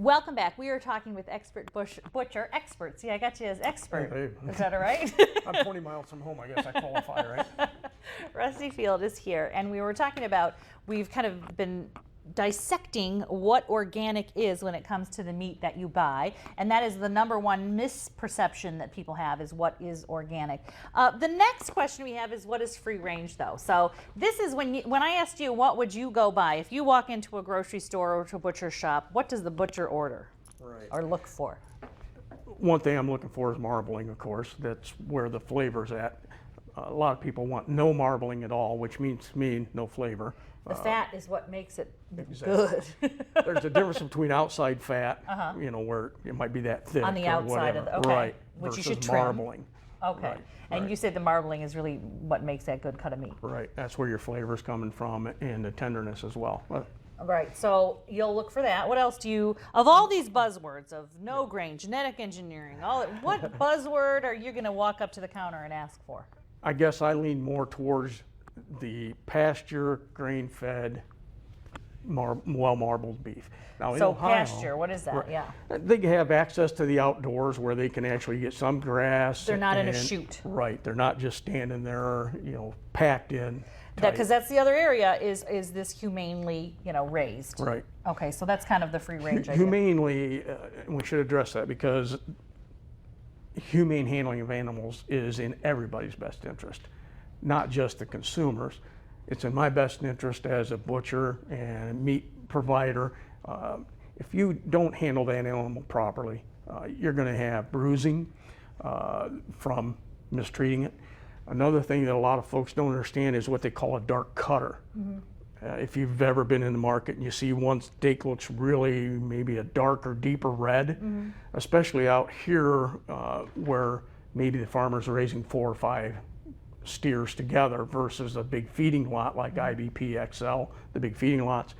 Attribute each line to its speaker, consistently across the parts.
Speaker 1: Welcome back. We are talking with expert butcher experts. Yeah, I got you as expert.
Speaker 2: Hey.
Speaker 1: Is that all right?
Speaker 2: I'm 20 miles from home. I guess I qualify, right?
Speaker 1: Rusty Field is here, and we were talking about, we've kind of been dissecting what organic is when it comes to the meat that you buy, and that is the number one misperception that people have, is what is organic. The next question we have is, what is free range though? So this is when I asked you, what would you go buy if you walk into a grocery store or to a butcher shop? What does the butcher order or look for?
Speaker 2: One thing I'm looking for is marbling, of course. That's where the flavor's at. A lot of people want no marbling at all, which means to me no flavor.
Speaker 1: The fat is what makes it
Speaker 2: Exactly.
Speaker 1: good.
Speaker 2: There's a difference between outside fat, you know, where it might be that thick
Speaker 1: On the
Speaker 2: or
Speaker 1: outside
Speaker 2: whatever.
Speaker 1: of the, okay.
Speaker 2: Right,
Speaker 1: Which you
Speaker 2: versus
Speaker 1: should trim.
Speaker 2: marbling.
Speaker 1: Okay.
Speaker 2: Right,
Speaker 1: And
Speaker 2: right.
Speaker 1: you said the marbling is really what makes that good cut of meat.
Speaker 2: Right, that's where your flavor's coming from, and the tenderness as well.
Speaker 1: Right, so you'll look for that. What else do you, of all these buzzwords of no grain, genetic engineering, what buzzword are you gonna walk up to the counter and ask for?
Speaker 2: I guess I lean more towards the pasture, grain-fed, well-marbled beef. Now, in
Speaker 1: So
Speaker 2: Ohio,
Speaker 1: pasture, what is that?
Speaker 2: right,
Speaker 1: Yeah.
Speaker 2: they have access to the outdoors where they can actually get some grass.
Speaker 1: They're not in a
Speaker 2: and-
Speaker 1: chute.
Speaker 2: Right, they're not just standing there, you know, packed in.
Speaker 1: Because
Speaker 2: tight.
Speaker 1: that's the other area is this humanely, raised.
Speaker 2: Right.
Speaker 1: Okay, so that's kind of the free range idea.
Speaker 2: Humanely, we should address that because humane handling of animals is in everybody's best interest, not just the consumers. It's in my best interest as a butcher and meat provider. If you don't handle that animal properly, you're going to have bruising from mistreating it. Another thing that a lot of folks don't understand is what they call a dark cutter. If you've ever been in the market and you see one steak looks really maybe a darker, deeper red, especially out here where maybe the farmer's raising 4 or 5 steers together versus a big feeding lot like IBP XL, the big feeding lots,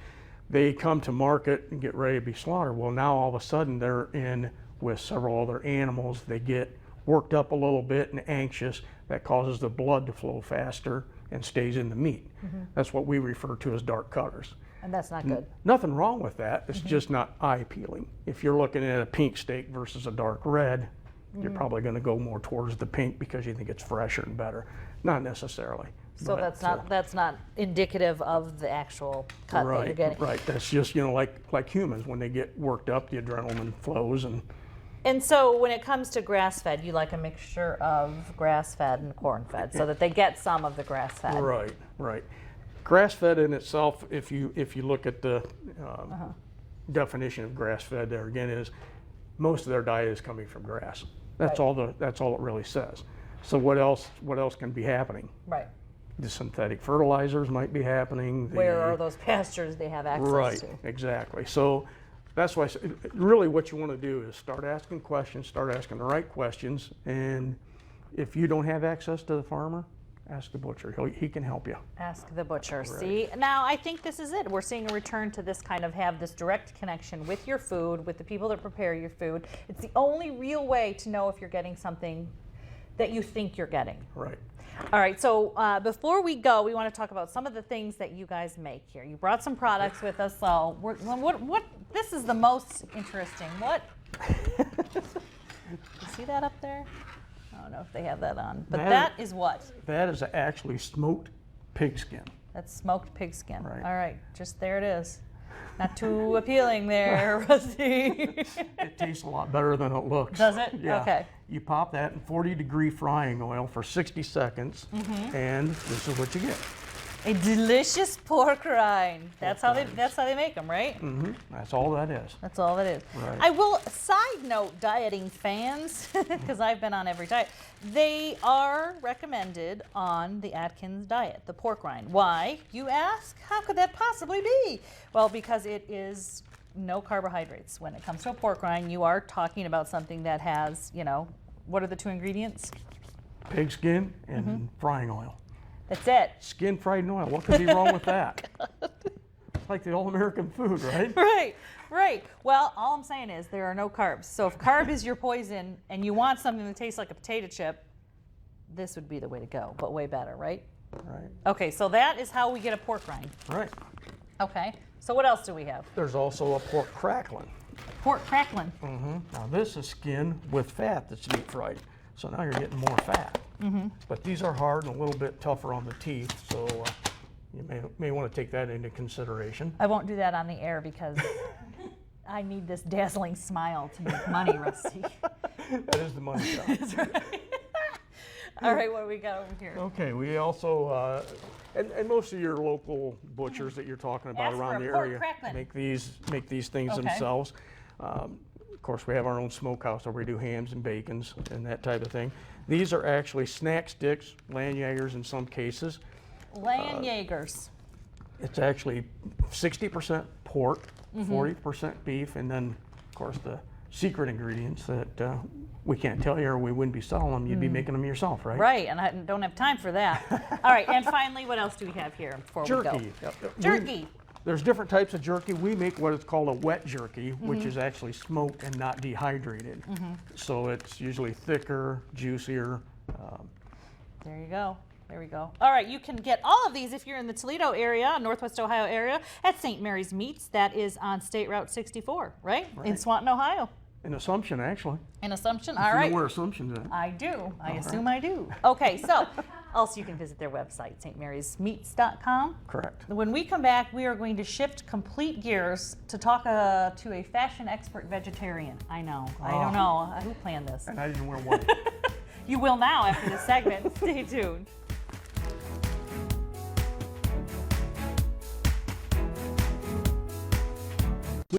Speaker 2: they come to market and get ready to be slaughtered. Well, now all of a sudden they're in with several other animals. They get worked up a little bit and anxious. That causes the blood to flow faster and stays in the meat. That's what we refer to as dark cutters.
Speaker 1: And that's not good.
Speaker 2: Nothing wrong with that. It's just not eye appealing. If you're looking at a pink steak versus a dark red, you're probably going to go more towards the pink because you think it's fresher and better. Not necessarily.
Speaker 1: So
Speaker 2: but,
Speaker 1: that's not indicative of the actual cut that you're
Speaker 2: right,
Speaker 1: getting.
Speaker 2: right. That's just, like humans, when they get worked up, the adrenaline flows.
Speaker 1: And so when it comes to grass-fed, you like a mixture of grass-fed and corn-fed so that they get some of the grass-fed.
Speaker 2: Right, right. Grass-fed in itself, if you look at the definition of grass-fed, there again is most of their diet is coming from grass. That's
Speaker 1: Right.
Speaker 2: that's all it really says. So what else can be happening?
Speaker 1: Right.
Speaker 2: The synthetic fertilizers might be happening.
Speaker 1: Where are those pastures they have access
Speaker 2: Right,
Speaker 1: to?
Speaker 2: exactly. So that's why really what you want to do is start asking questions, start asking the right questions, and if you don't have access to the farmer, ask the butcher. He can help you.
Speaker 1: Ask the butcher.
Speaker 2: Right.
Speaker 1: See, now I think this is it. We're seeing a return to this kind of have this direct connection with your food, with the people that prepare your food. It's the only real way to know if you're getting something that you think you're getting.
Speaker 2: Right.
Speaker 1: All right, so before we go, we want to talk about some of the things that you guys make here. You brought some products with us, so what this is the most interesting. What? You see that up there? I don't know if they have that on, but that is what?
Speaker 2: That is actually smoked pigskin.
Speaker 1: That's smoked pig skin.
Speaker 2: Right.
Speaker 1: All right, just there it is. Not too appealing there, Rusty.
Speaker 2: It tastes a lot better than it looks.
Speaker 1: Does it?
Speaker 2: Yeah.
Speaker 1: Okay.
Speaker 2: You pop that in 40-degree frying oil for 60 seconds, and this is what you get.
Speaker 1: A delicious pork rind. That's how they make them, right?
Speaker 2: That's all that is.
Speaker 1: That's all it is.
Speaker 2: Right.
Speaker 1: I will, side note, dieting fans, because I've been on every diet, they are recommended on the Atkins diet, the pork rind. Why, you ask? How could that possibly be? Well, because it is no carbohydrates. When it comes to a pork rind, you are talking about something that has, what are the 2 ingredients?
Speaker 2: Pigskin and frying oil.
Speaker 1: That's it.
Speaker 2: Skin fried in oil. What could be wrong with that? It's like the all-American food, right?
Speaker 1: Right, right. Well, all I'm saying is there are no carbs. So if carb is your poison and you want something that tastes like a potato chip, this would be the way to go, but way better, right?
Speaker 2: Right.
Speaker 1: Okay, so that is how we get a pork rind.
Speaker 2: Right.
Speaker 1: Okay, so what else do we have?
Speaker 2: There's also a pork crackling.
Speaker 1: Pork crackling.
Speaker 2: Now this is skin with fat that's deep fried. So now you're getting more fat. But these are hard and a little bit tougher on the teeth, so you may want to take that into consideration.
Speaker 1: I won't do that on the air because I need this dazzling smile to make money, Rusty.
Speaker 2: That is the money shot.
Speaker 1: That's right. All right, what do we got over here?
Speaker 2: Okay, we also, and most of your local butchers that you're talking about
Speaker 1: Ask for
Speaker 2: around
Speaker 1: a
Speaker 2: the
Speaker 1: pork
Speaker 2: area
Speaker 1: crackling.
Speaker 2: make these things
Speaker 1: Okay.
Speaker 2: themselves. Of course, we have our own smokehouse where we do hams and bacons and that type of thing. These are actually snack sticks, Landjagers in some cases.
Speaker 1: Landjagers.
Speaker 2: It's actually 60% pork, 40% beef, and then, of course, the secret ingredients that we can't tell you or we wouldn't be selling them. You'd be making them yourself, right?
Speaker 1: Right, and I don't have time for that. All right, and finally, what else do we have here before we go?
Speaker 2: Jerky.
Speaker 1: Jerky.
Speaker 2: There's different types of jerky. We make what is called a wet jerky, which is actually smoked and not dehydrated. So it's usually thicker, juicier.
Speaker 1: There you go. There we go. All right, you can get all of these if you're in the Toledo area, Northwest Ohio area, at St. Mary's Meats. That is on State Route 64, right? In Swanton, Ohio.
Speaker 2: An Assumption, actually.
Speaker 1: In Assumption.
Speaker 2: You
Speaker 1: All right.
Speaker 2: know where Assumption's at.
Speaker 1: I do. I assume I do. Okay, so also you can visit their website, stmarysmeats.com.
Speaker 2: Correct.
Speaker 1: When we come back, we are going to shift complete gears to talk to a fashion expert vegetarian. I know. I don't know. Who planned this?
Speaker 2: And I didn't wear white.
Speaker 1: You will now after this segment. Stay tuned.